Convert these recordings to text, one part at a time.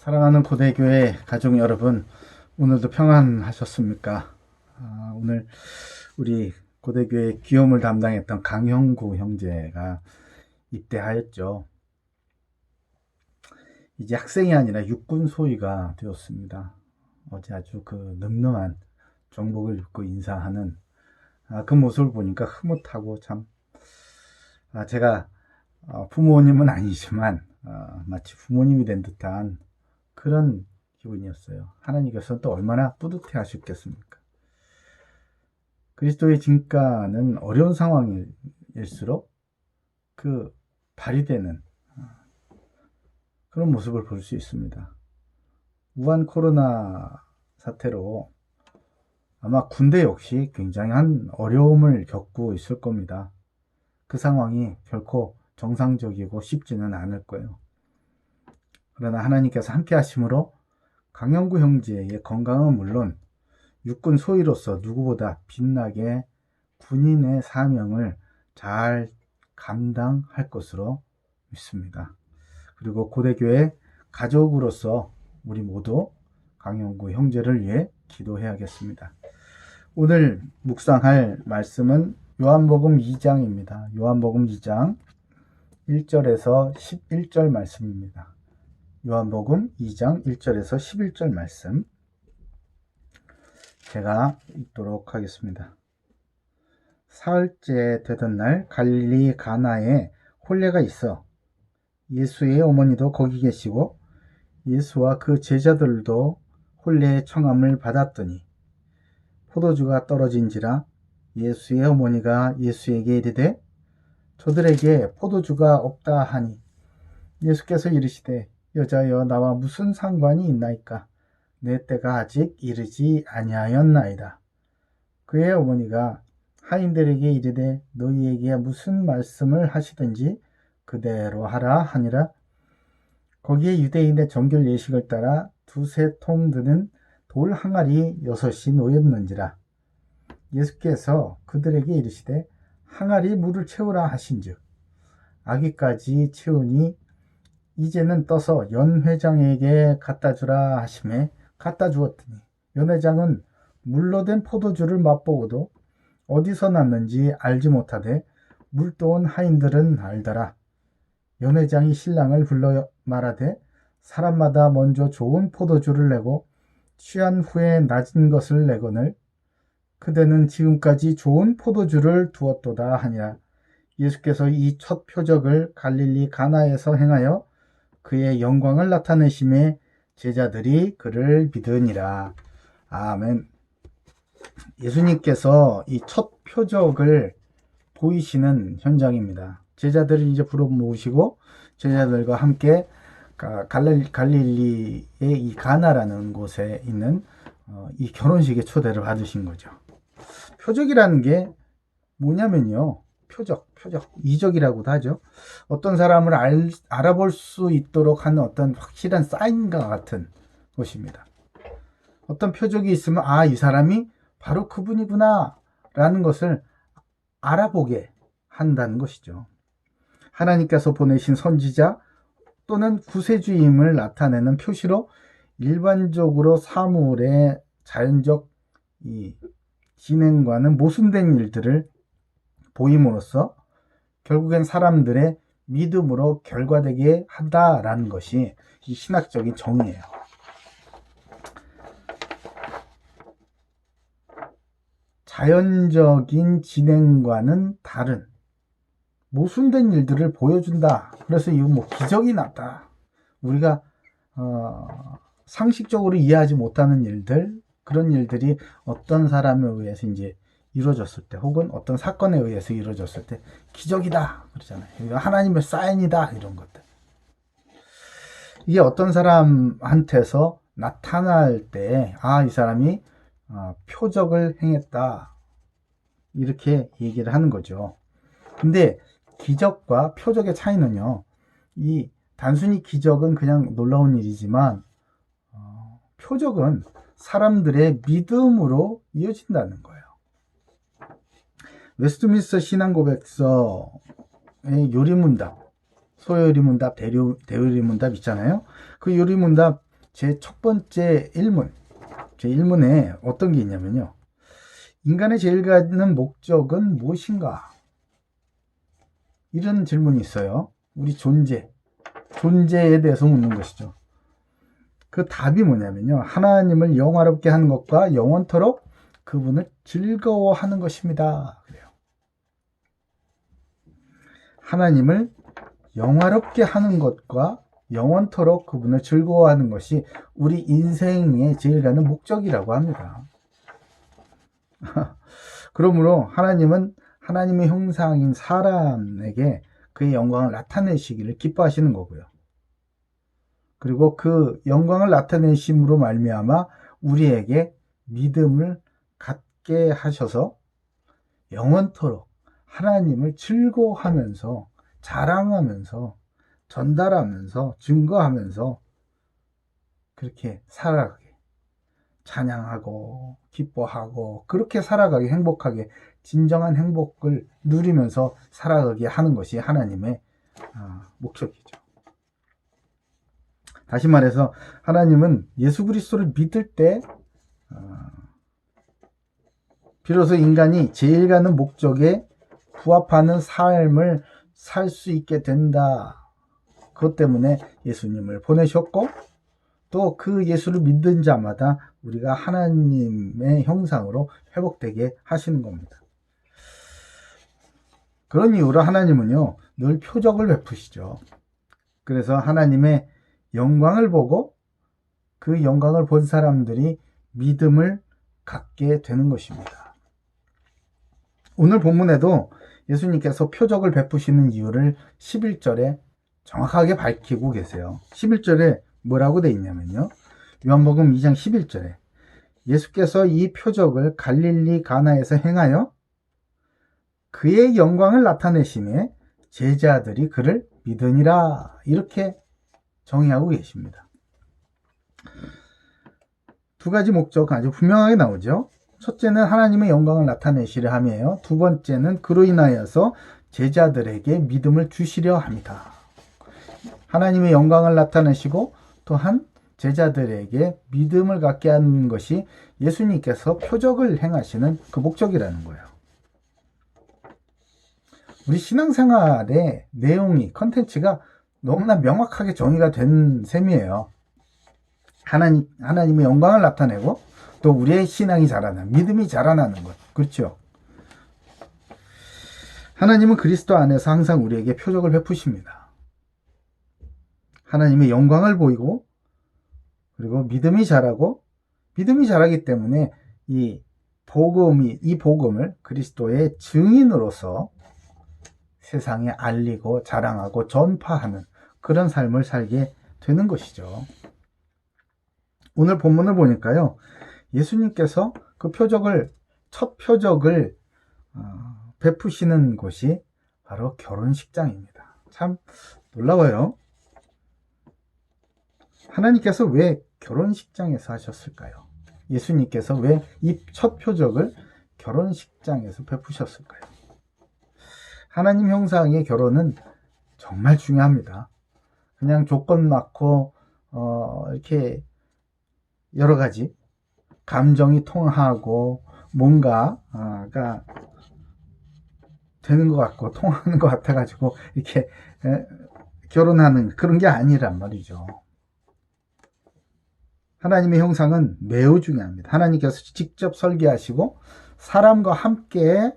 사랑하는 고대교회 가족 여러분, 오늘도 평안하셨습니까? 오늘 우리 고대교회 기염을 담당했던 강형구 형제가 입대하였죠. 이제 학생이 아니라 육군 소위가 되었습니다. 어제 아주 그 늠름한 정복을 입고 인사하는 그 모습을 보니까 흐뭇하고 참, 제가 부모님은 아니지만 마치 부모님이 된 듯한 그런 기분이었어요. 하나님께서는 또 얼마나 뿌듯해 하셨겠습니까? 그리스도의 진가는 어려운 상황일수록 그 발휘되는 그런 모습을 볼 수 있습니다. 우한 코로나 사태로 아마 군대 역시 굉장한 어려움을 겪고 있을 겁니다. 그 상황이 결코 정상적이고 쉽지는 않을 거예요. 그러나 하나님께서 함께 하심으로 강영구 형제의 건강은 물론 육군 소위로서 누구보다 빛나게 군인의 사명을 잘 감당할 것으로 믿습니다. 그리고 고대교회 가족으로서 우리 모두 강영구 형제를 위해 기도해야겠습니다. 오늘 묵상할 말씀은 요한복음 2장입니다. 요한복음 2장 1절에서 11절 말씀입니다. 요한복음 2장 1절에서 11절 말씀 제가 읽도록 하겠습니다. 사흘째 되던 날 갈릴리 가나에 혼례가 있어 예수의 어머니도 거기 계시고 예수와 그 제자들도 혼례의 청함을 받았더니 포도주가 떨어진지라 예수의 어머니가 예수에게 이르되 저들에게 포도주가 없다 하니 예수께서 이르시되 여자여 나와 무슨 상관이 있나이까 내 때가 아직 이르지 아니하였나이다. 그의 어머니가 하인들에게 이르되 너희에게 무슨 말씀을 하시든지 그대로 하라 하니라. 거기에 유대인의 정결 예식을 따라 두세 통 드는 돌 항아리 6이 놓였는지라. 예수께서 그들에게 이르시되 항아리 물을 채우라 하신즉 아기까지 채우니 이제는 떠서 연 회장에게 갖다 주라 하심에 갖다 주었더니 연 회장은 물로 된 포도주를 맛보고도 어디서 났는지 알지 못하되 물도온 하인들은 알더라. 연 회장이 신랑을 불러 말하되 사람마다 먼저 좋은 포도주를 내고 취한 후에 낮은 것을 내거늘 그대는 지금까지 좋은 포도주를 두었도다 하니라. 예수께서 이 첫 표적을 갈릴리 가나에서 행하여 그의 영광을 나타내심에 제자들이 그를 믿으니라. 아멘. 예수님께서 이 첫 표적을 보이시는 현장입니다. 제자들을 이제 불러 모으시고 제자들과 함께 갈릴리의 이 가나라는 곳에 있는 이 결혼식에 초대를 받으신 거죠. 표적이라는 게 뭐냐면요. 표적, 이적이라고도 하죠. 어떤 사람을 알아볼 수 있도록 하는 어떤 확실한 사인과 같은 것입니다. 어떤 표적이 있으면 이 사람이 바로 그분이구나 라는 것을 알아보게 한다는 것이죠. 하나님께서 보내신 선지자 또는 구세주임을 나타내는 표시로 일반적으로 사물의 자연적 이 진행과는 모순된 일들을 보임으로써 결국엔 사람들의 믿음으로 결과되게 한다라는 것이 이 신학적인 정의예요. 자연적인 진행과는 다른 모순된 일들을 보여준다. 그래서 이거 뭐 기적이 났다. 우리가 상식적으로 이해하지 못하는 일들, 그런 일들이 어떤 사람에 의해서 이제 이루어졌을 때 혹은 어떤 사건에 의해서 이루어졌을 때 기적이다 그러잖아요. 하나님의 사인이다 이런 것들. 이게 어떤 사람한테서 나타날 때 이 사람이 표적을 행했다 이렇게 얘기를 하는 거죠. 근데 기적과 표적의 차이는요. 이 단순히 기적은 그냥 놀라운 일이지만 표적은 사람들의 믿음으로 이어진다는 거예요. 웨스트민스터 신앙고백서의 요리문답, 소요리문답, 대요리문답 있잖아요. 그 요리문답 제 첫 번째 일문, 제 1문에 어떤 게 있냐면요. 인간의 제일 가는 목적은 무엇인가? 이런 질문이 있어요. 우리 존재에 대해서 묻는 것이죠. 그 답이 뭐냐면요. 하나님을 영화롭게 하는 것과 영원토록 그분을 즐거워하는 것입니다. 그래요. 하나님을 영화롭게 하는 것과 영원토록 그분을 즐거워하는 것이 우리 인생의 제일 가는 목적이라고 합니다. 그러므로 하나님은 하나님의 형상인 사람에게 그의 영광을 나타내시기를 기뻐하시는 거고요. 그리고 그 영광을 나타내심으로 말미암아 우리에게 믿음을 갖게 하셔서 영원토록 하나님을 즐거워하면서 자랑하면서 전달하면서 증거하면서 그렇게 살아가게, 찬양하고 기뻐하고 그렇게 살아가게, 행복하게 진정한 행복을 누리면서 살아가게 하는 것이 하나님의 목적이죠. 다시 말해서 하나님은 예수 그리스도를 믿을 때 비로소 인간이 제일 가는 목적에 부합하는 삶을 살 수 있게 된다. 그것 때문에 예수님을 보내셨고 또 그 예수를 믿는 자마다 우리가 하나님의 형상으로 회복되게 하시는 겁니다. 그런 이유로 하나님은요, 늘 표적을 베푸시죠. 그래서 하나님의 영광을 보고 그 영광을 본 사람들이 믿음을 갖게 되는 것입니다. 오늘 본문에도 예수님께서 표적을 베푸시는 이유를 11절에 정확하게 밝히고 계세요. 11절에 뭐라고 돼 있냐면요. 요한복음 2장 11절에 예수께서 이 표적을 갈릴리 가나에서 행하여 그의 영광을 나타내심에 제자들이 그를 믿으니라. 이렇게 정의하고 계십니다. 두 가지 목적 아주 분명하게 나오죠. 첫째는 하나님의 영광을 나타내시려 함이에요. 두 번째는 그로 인하여서 제자들에게 믿음을 주시려 합니다. 하나님의 영광을 나타내시고 또한 제자들에게 믿음을 갖게 하는 것이 예수님께서 표적을 행하시는 그 목적이라는 거예요. 우리 신앙생활의 내용이, 컨텐츠가 너무나 명확하게 정의가 된 셈이에요. 하나님의 영광을 나타내고 또 우리의 신앙이 자라나는, 믿음이 자라나는 것. 그렇죠? 하나님은 그리스도 안에서 항상 우리에게 표적을 베푸십니다. 하나님의 영광을 보이고 그리고 믿음이 자라고, 믿음이 자라기 때문에 이 복음을 그리스도의 증인으로서 세상에 알리고 자랑하고 전파하는 그런 삶을 살게 되는 것이죠. 오늘 본문을 보니까요, 예수님께서 그 첫 표적을 베푸시는 곳이 바로 결혼식장입니다. 참 놀라워요. 하나님께서 왜 결혼식장에서 하셨을까요? 예수님께서 왜 이 첫 표적을 결혼식장에서 베푸셨을까요? 하나님 형상의 결혼은 정말 중요합니다. 그냥 조건 맞고 이렇게 여러 가지 감정이 통하고 뭔가가 되는 것 같고 통하는 것 같아가지고 이렇게 결혼하는 그런 게 아니란 말이죠. 하나님의 형상은 매우 중요합니다. 하나님께서 직접 설계하시고 사람과 함께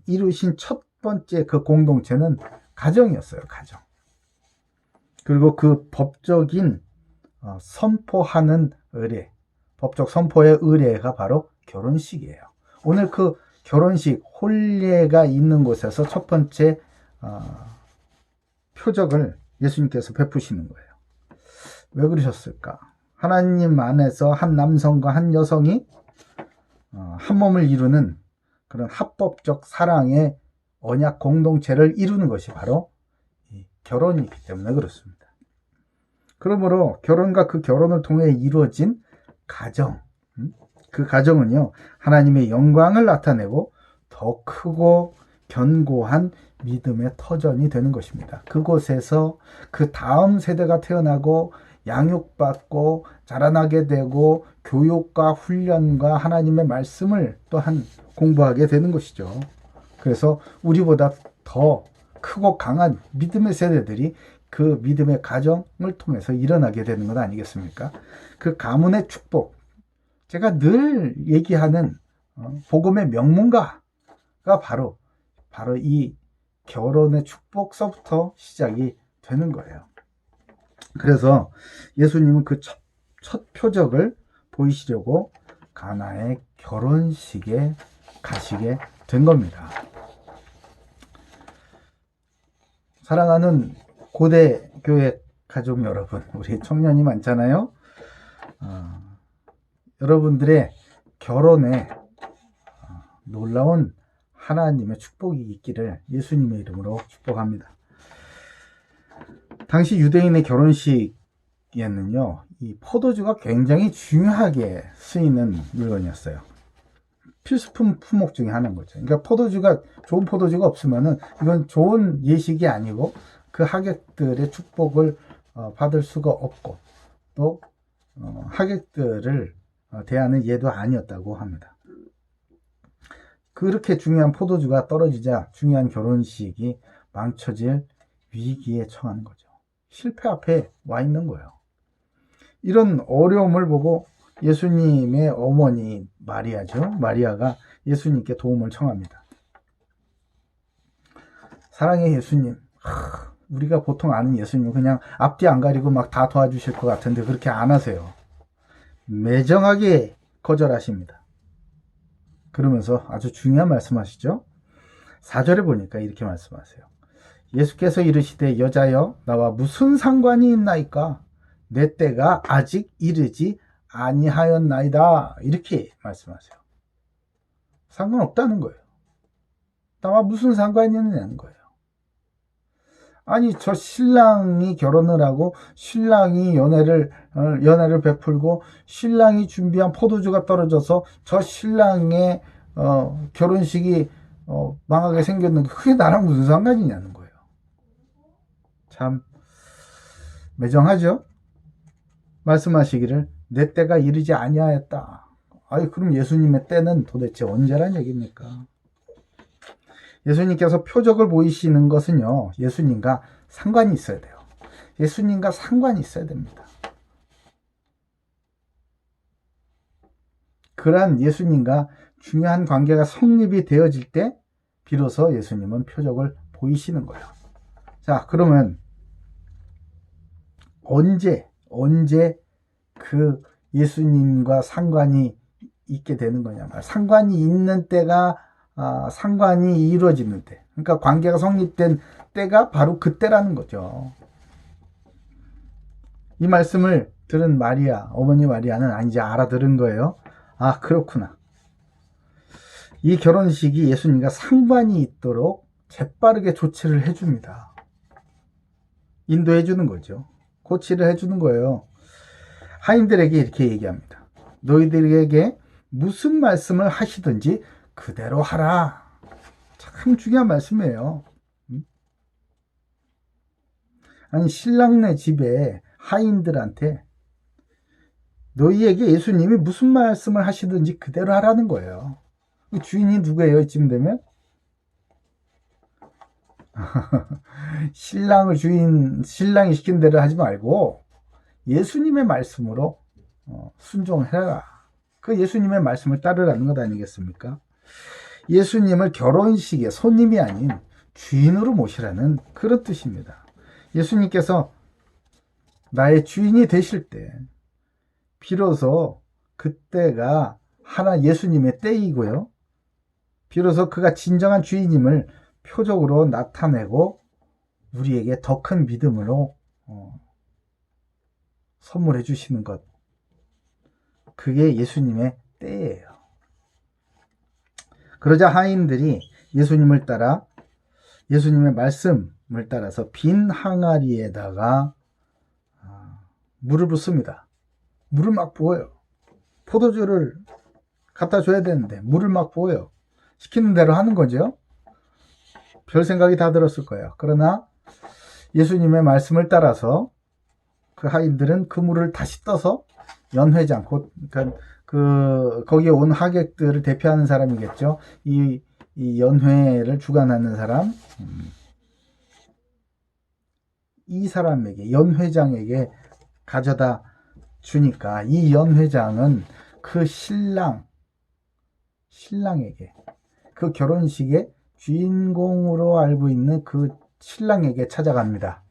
이루신 첫 번째 그 공동체는 가정이었어요. 가정. 그리고 그 법적인 선포하는 의례, 법적 선포의 의례가 바로 결혼식이에요. 오늘 그 결혼식, 혼례가 있는 곳에서 첫 번째 표적을 예수님께서 베푸시는 거예요. 왜 그러셨을까? 하나님 안에서 한 남성과 한 여성이 한 몸을 이루는 그런 합법적 사랑의 언약 공동체를 이루는 것이 바로 이 결혼이기 때문에 그렇습니다. 그러므로 결혼과 그 결혼을 통해 이루어진 가정, 그 가정은요, 하나님의 영광을 나타내고 더 크고 견고한 믿음의 터전이 되는 것입니다. 그곳에서 그 다음 세대가 태어나고 양육받고 자라나게 되고 교육과 훈련과 하나님의 말씀을 또한 공부하게 되는 것이죠. 그래서 우리보다 더 크고 강한 믿음의 세대들이 그 믿음의 가정을 통해서 일어나게 되는 것 아니겠습니까? 그 가문의 축복, 제가 늘 얘기하는 복음의 명문가가 바로 이 결혼의 축복서부터 시작이 되는 거예요. 그래서 예수님은 그 첫 표적을 보이시려고 가나의 결혼식에 가시게 된 겁니다. 사랑하는 고대 교회 가족 여러분, 우리 청년이 많잖아요. 여러분들의 결혼에 놀라운 하나님의 축복이 있기를 예수님의 이름으로 축복합니다. 당시 유대인의 결혼식에는요, 이 포도주가 굉장히 중요하게 쓰이는 물건이었어요. 필수품 품목 중에 하나인 거죠. 그러니까 좋은 포도주가 없으면은 이건 좋은 예식이 아니고 그 하객들의 축복을 받을 수가 없고 또 하객들을 대하는 예도 아니었다고 합니다. 그렇게 중요한 포도주가 떨어지자 중요한 결혼식이 망쳐질 위기에 처하는 거죠. 실패 앞에 와 있는 거예요. 이런 어려움을 보고 예수님의 어머니 마리아가 예수님께 도움을 청합니다. 사랑의 예수님, 우리가 보통 아는 예수님은 그냥 앞뒤 안 가리고 막 다 도와주실 것 같은데 그렇게 안 하세요. 매정하게 거절하십니다. 그러면서 아주 중요한 말씀하시죠. 4절에 보니까 이렇게 말씀하세요. 예수께서 이르시되 여자여 나와 무슨 상관이 있나이까 내 때가 아직 이르지 아니하였나이다. 이렇게 말씀하세요. 상관없다는 거예요. 나와 무슨 상관이 있느냐는 거예요. 아니 저 신랑이 결혼을 하고 신랑이 연애를 베풀고 신랑이 준비한 포도주가 떨어져서 저 신랑의 결혼식이 망하게 생겼는데 그게 나랑 무슨 상관이냐는 거예요. 참 매정하죠? 말씀하시기를 내 때가 이르지 아니하였다. 아니 그럼 예수님의 때는 도대체 언제란 얘기입니까? 예수님께서 표적을 보이시는 것은요, 예수님과 상관이 있어야 돼요. 예수님과 상관이 있어야 됩니다. 그러한 예수님과 중요한 관계가 성립이 되어질 때 비로소 예수님은 표적을 보이시는 거예요. 자, 그러면 언제 그 예수님과 상관이 있게 되는 거냐? 상관이 있는 때가 상관이 이루어지는 때, 그러니까 관계가 성립된 때가 바로 그때라는 거죠. 이 말씀을 들은 어머니 마리아는 이제 알아들은 거예요. 아, 그렇구나. 이 결혼식이 예수님과 상관이 있도록 재빠르게 조치를 해줍니다. 인도해 주는 거죠. 고치를 해주는 거예요. 하인들에게 이렇게 얘기합니다. 너희들에게 무슨 말씀을 하시든지 그대로 하라. 참 중요한 말씀이에요. 아니 신랑네 집에 하인들한테 너희에게 예수님이 무슨 말씀을 하시든지 그대로 하라는 거예요. 주인이 누구예요? 이쯤 되면? 신랑이 시킨 대로 하지 말고 예수님의 말씀으로 순종해라. 그 예수님의 말씀을 따르라는 것 아니겠습니까? 예수님을 결혼식의 손님이 아닌 주인으로 모시라는 그런 뜻입니다. 예수님께서 나의 주인이 되실 때 비로소 그때가 예수님의 때이고요. 비로소 그가 진정한 주인임을 표적으로 나타내고 우리에게 더 큰 믿음으로 선물해 주시는 것. 그게 예수님의 때예요. 그러자 하인들이 예수님의 말씀을 따라서 빈 항아리에다가 물을 붓습니다. 물을 막 부어요. 포도주를 갖다 줘야 되는데 물을 막 부어요. 시키는 대로 하는 거죠. 별 생각이 다 들었을 거예요. 그러나 예수님의 말씀을 따라서 그 하인들은 그 물을 다시 떠서 연회장, 그러니까 거기에 온 하객들을 대표하는 사람이겠죠. 이 연회를 주관하는 사람, 이 사람에게, 연회장에게 가져다 주니까 이 연회장은 그 신랑에게, 그 결혼식의 주인공으로 알고 있는 그 신랑에게 찾아갑니다.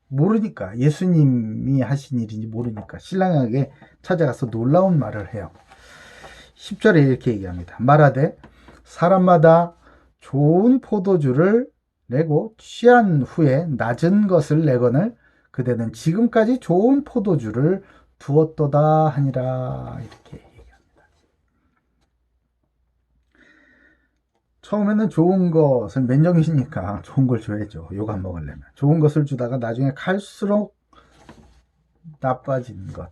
모르니까, 예수님이 하신 일인지 모르니까 신랑에게 찾아가서 놀라운 말을 해요. 10절에 이렇게 얘기합니다. 말하되 사람마다 좋은 포도주를 내고 취한 후에 낮은 것을 내거늘 그대는 지금까지 좋은 포도주를 두었도다 하니라. 이렇게 얘기합니다. 처음에는 좋은 것을, 맨정신이니까 좋은 걸 줘야죠. 욕 안 먹으려면. 좋은 것을 주다가 나중에 갈수록 나빠진 것,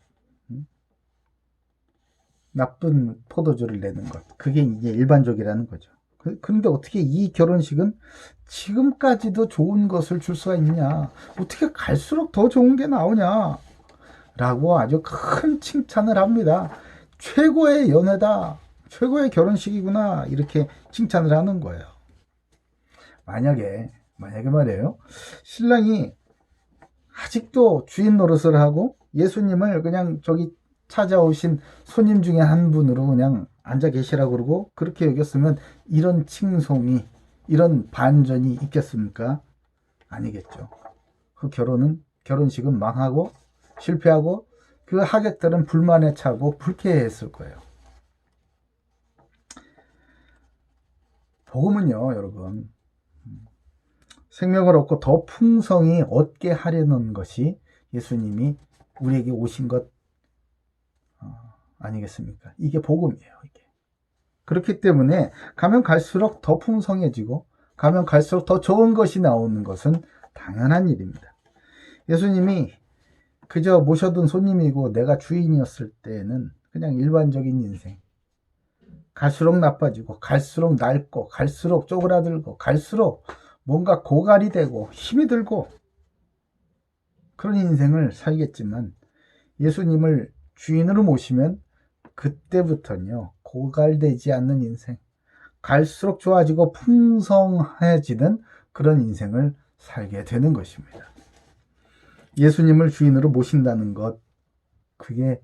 나쁜 포도주를 내는 것, 그게 이제 일반적이라는 거죠. 그런데 어떻게 이 결혼식은 지금까지도 좋은 것을 줄 수가 있냐, 어떻게 갈수록 더 좋은 게 나오냐 라고 아주 큰 칭찬을 합니다. 최고의 연애다, 최고의 결혼식이구나, 이렇게 칭찬을 하는 거예요. 만약에 말이에요, 신랑이 아직도 주인 노릇을 하고 예수님을 그냥 저기 찾아오신 손님 중에 한 분으로 그냥 앉아 계시라고 그러고 그렇게 여겼으면 이런 칭송이, 이런 반전이 있겠습니까? 아니겠죠. 그 결혼식은 망하고 실패하고 그 하객들은 불만에 차고 불쾌했을 거예요. 복음은요, 여러분, 생명을 얻고 더 풍성히 얻게 하려는 것이 예수님이 우리에게 오신 것 아니겠습니까? 이게 복음이에요. 이게. 그렇기 때문에 가면 갈수록 더 풍성해지고 가면 갈수록 더 좋은 것이 나오는 것은 당연한 일입니다. 예수님이 그저 모셔둔 손님이고 내가 주인이었을 때는 그냥 일반적인 인생, 갈수록 나빠지고 갈수록 낡고 갈수록 쪼그라들고 갈수록 뭔가 고갈이 되고 힘이 들고 그런 인생을 살겠지만, 예수님을 주인으로 모시면 그때부터는요, 고갈되지 않는 인생, 갈수록 좋아지고 풍성해지는 그런 인생을 살게 되는 것입니다. 예수님을 주인으로 모신다는 것, 그게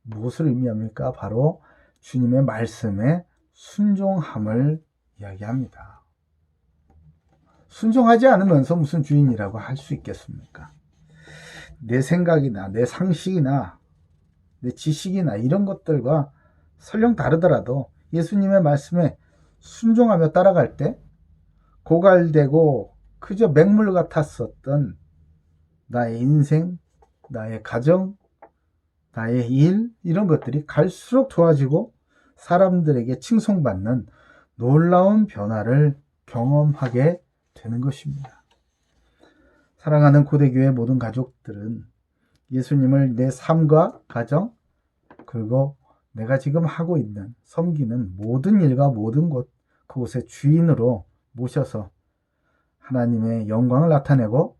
무엇을 의미합니까? 바로 주님의 말씀에 순종함을 이야기합니다. 순종하지 않으면서 무슨 주인이라고 할 수 있겠습니까? 내 생각이나 내 상식이나 내 지식이나 이런 것들과 설령 다르더라도 예수님의 말씀에 순종하며 따라갈 때 고갈되고 그저 맹물 같았었던 나의 인생, 나의 가정, 나의 일, 이런 것들이 갈수록 좋아지고 사람들에게 칭송받는 놀라운 변화를 경험하게 되는 것입니다. 사랑하는 고대교회 모든 가족들은 예수님을 내 삶과 가정, 그리고 내가 지금 하고 있는, 섬기는 모든 일과 모든 곳, 그곳의 주인으로 모셔서 하나님의 영광을 나타내고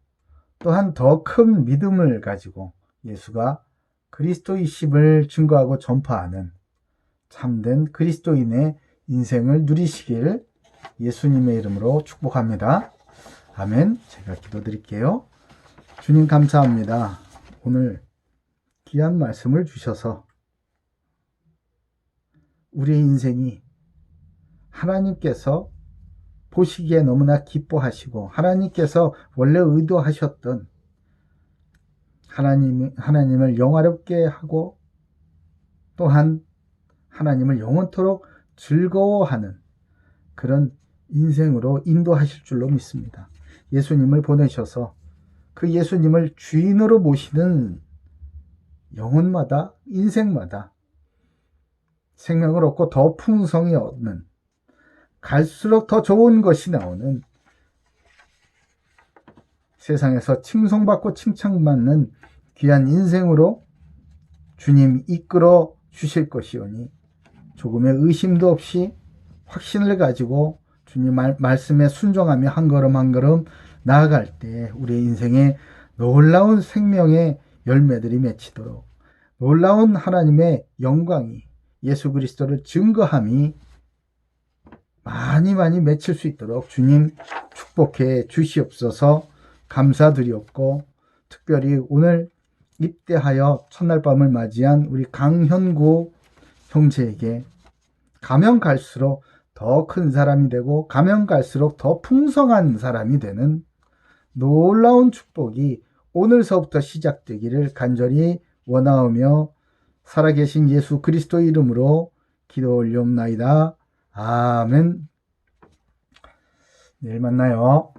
또한 더 큰 믿음을 가지고 예수가 그리스도이심을 증거하고 전파하는 참된 그리스도인의 인생을 누리시길 예수님의 이름으로 축복합니다. 아멘. 제가 기도드릴게요. 주님 감사합니다. 오늘 귀한 말씀을 주셔서 우리의 인생이 하나님께서 보시기에 너무나 기뻐하시고 하나님께서 원래 의도하셨던 하나님을 영화롭게 하고 또한 하나님을 영원토록 즐거워하는 그런 인생으로 인도하실 줄로 믿습니다. 예수님을 보내셔서 그 예수님을 주인으로 모시는 영혼마다, 인생마다 생명을 얻고 더 풍성히 얻는, 갈수록 더 좋은 것이 나오는, 세상에서 칭송받고 칭찬받는 귀한 인생으로 주님 이끌어 주실 것이오니 조금의 의심도 없이 확신을 가지고 주님 말씀에 순종하며 한 걸음 한 걸음 나아갈 때 우리의 인생에 놀라운 생명의 열매들이 맺히도록 놀라운 하나님의 영광이 예수 그리스도를 증거함이 많이 많이 맺힐 수 있도록 주님 축복해 주시옵소서. 감사드리옵고, 특별히 오늘 입대하여 첫날 밤을 맞이한 우리 강현구 형제에게 가면 갈수록 더 큰 사람이 되고 가면 갈수록 더 풍성한 사람이 되는 놀라운 축복이 오늘서부터 시작되기를 간절히 원하오며 살아계신 예수 그리스도 이름으로 기도 올리옵나이다. 아멘. 내일 만나요.